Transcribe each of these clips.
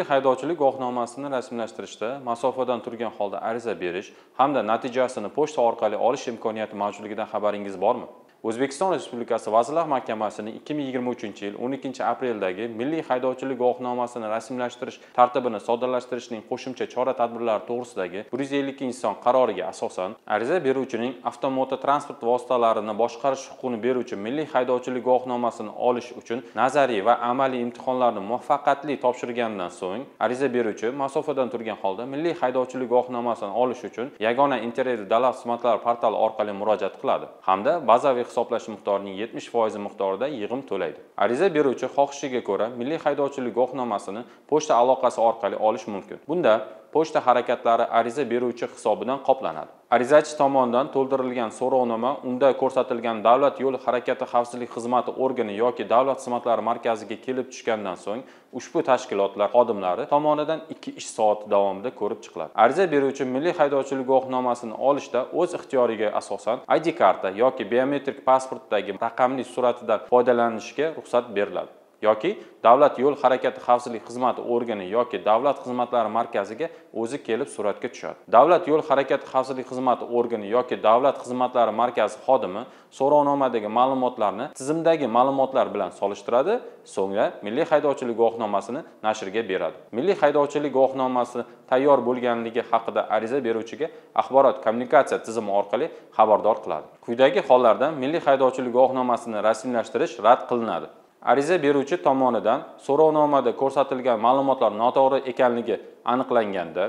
milliy haydovchilik guvohnomasini rasmiylashtirishda masofadan turgan holda ariza berish hamda natijasini pochta orqali olish imkoniyati mavjudligidan xabaringiz bormi? O'zbekiston Respublikasi Vazirlar Mahkamasining 2023-yil 12-apreldagi milliy haydovchilik guvohnomasini rasmiylashtirish tartibini soddalashtirishning qo'shimcha chora-tadbirlari to'g'risidagi 152 son qaroriga asosan ariza beruvchining avtomotor transport vositalarini boshqarish huquqini beruvchi milliy haydovchilik guvohnomasini olish uchun nazariy va amaliy imtihonlarni muvaffaqiyatli topshirgandan so'ng ariza beruvchi masofadan turgan holda milliy haydovchilik guvohnomasini olish uchun yagona internet davlat xizmatlari portali orqali murojaat qiladi hamda bazaviy hisoblash miqdorining 70% miqdorida yig'im to'laydi. Ariza beruvchi xohishiga ko'ra milliy haydovchilik guvohnomasini pochta aloqasi orqali olish mumkin. Bunda pochta harakatlari ariza beruvchi hisobidan qoplanadi. Arizachi tomonidan to'ldirilgan so'rovnoma unda ko'rsatilgan davlat yo'l harakati xavfsizlik xizmati organi yoki davlat xizmatlari markaziga kelib tushgandan so'ng ushbu tashkilotlar xodimlari tomonidan 2 ish soati davomida ko'rib chiqiladi. Ariza beruvchi milliy haydovchilik guvohnomasini olishda o'z ixtiyoriga asosan ID karta yoki biometrik pasportdagi raqamli suratidan foydalanishga ruxsat beriladi. Yoki davlat yo'l harakati xavfsizlik xizmati organi yoki davlat xizmatlari markaziga o'zi kelib suratga tushadi. Davlat yo'l harakati xavfsizlik xizmati organi yoki davlat xizmatlari markazi xodimi so'rovnomadagi ma'lumotlarni tizimdagi ma'lumotlar bilan solishtiradi, so'ngra milliy haydovchilik guvohnomasini nashrga beradi. Milliy haydovchilik guvohnomasi tayyor bo'lganligi haqida ariza beruvchiga axborot kommunikatsiya tizimi orqali xabardor qiladi. Quyidagi hollarda milliy haydovchilik guvohnomasini rasmiylashtirish rad qilinadi. Ariza beruvchi tomonidan so'rovnomada ko'rsatilgan ma'lumotlar noto'g'ri ekanligi aniqlanganda,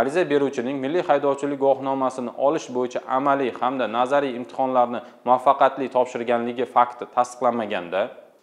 ariza beruvchining milliy haydovchilik guvohnomasini olish bo'yicha amaliy hamda nazariy imtihonlarni muvaffaqiyatli topshirganligi fakti tasdiqlanmaganda,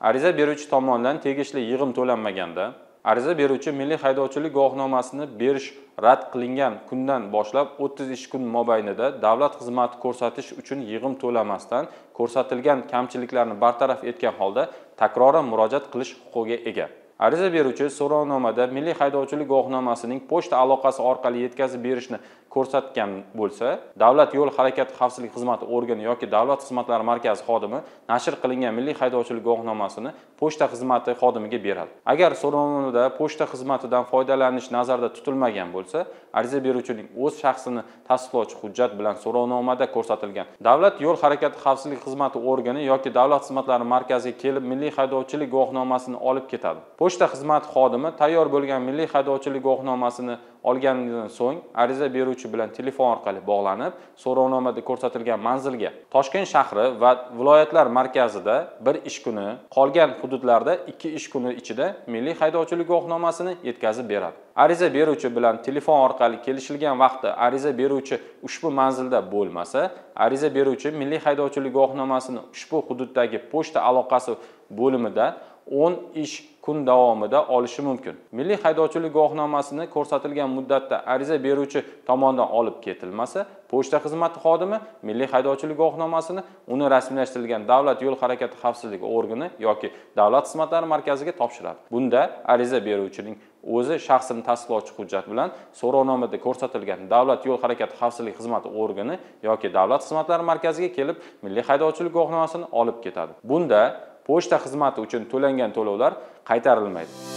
ariza beruvchi tomonidan tegishli yig'im to'lanmaganda, ariza beruvchi milliy haydovchilik guvohnomasini berish rad qilingan kundan boshlab 30 ish kun mobaynida davlat xizmati ko'rsatish uchun yig'im to'lamasdan ko'rsatilgan kamchiliklarni bartaraf etgan holda takroran murojaat qilish huquqiga ega. Ariza beruvchi so'rovnomada milliy haydovchilik guvohnomasining pochta aloqasi orqali yetkazib berishni ko'rsatgan bo'lsa, davlat yo'l harakati xavfsizlik xizmati organi yoki davlat xizmatlari markazi xodimi nashr qilingan milliy haydovchilik guvohnomasini pochta xizmati xodimiga beradi. Agar so'rovnomada pochta xizmatidan foydalanish nazarda tutilmagan bo'lsa, ariza beruvchining o'z shaxsini tasdiqlovchi hujjat bilan so'rovnomada ko'rsatilgan davlat yo'l harakati xavfsizlik xizmati organi yoki davlat xizmatlari markaziga kelib milliy haydovchilik guvohnomasini olib ketadi. Pochta xizmati xodimi tayyor bo'lgan milliy haydovchilik guvohnomasini olganidan so'ng ariza beruvchi bilan telefon orqali bog'lanib, so'rovnomada ko'rsatilgan manzilga Toshkent shahri va viloyatlar markazida 1 ish kuni, qolgan hududlarda 2 ish kuni ichida milliy haydovchilik guvohnomasini yetkazib beradi. Ariza beruvchi bilan telefon orqali kelishilgan vaqtda ariza beruvchi ushbu manzilda bo'lmasa, ariza beruvchi milliy haydovchilik guvohnomasini ushbu hududdagi pochta aloqasi bo'limida 10 ish kun davomida olishi mumkin. Milliy haydovchilik guvohnomasini ko'rsatilgan muddatda ariza beruvchi tomonidan olib ketilmasa, pochta xizmati xodimi milliy haydovchilik guvohnomasini uni rasmiylashtirilgan davlat yo'l harakati xavfsizlik organi yoki davlat xizmatlari markaziga topshiradi. Bunda ariza beruvchining o'zi shaxsini tasdiqlovchi hujjat bilan so'rovnomada ko'rsatilgan davlat yo'l harakati xavfsizlik xizmati organi yoki davlat xizmatlari markaziga kelib milliy haydovchilik guvohnomasini olib ketadi. Bunda pochta xizmati uchun to'langan to'lovlar qaytarilmaydi.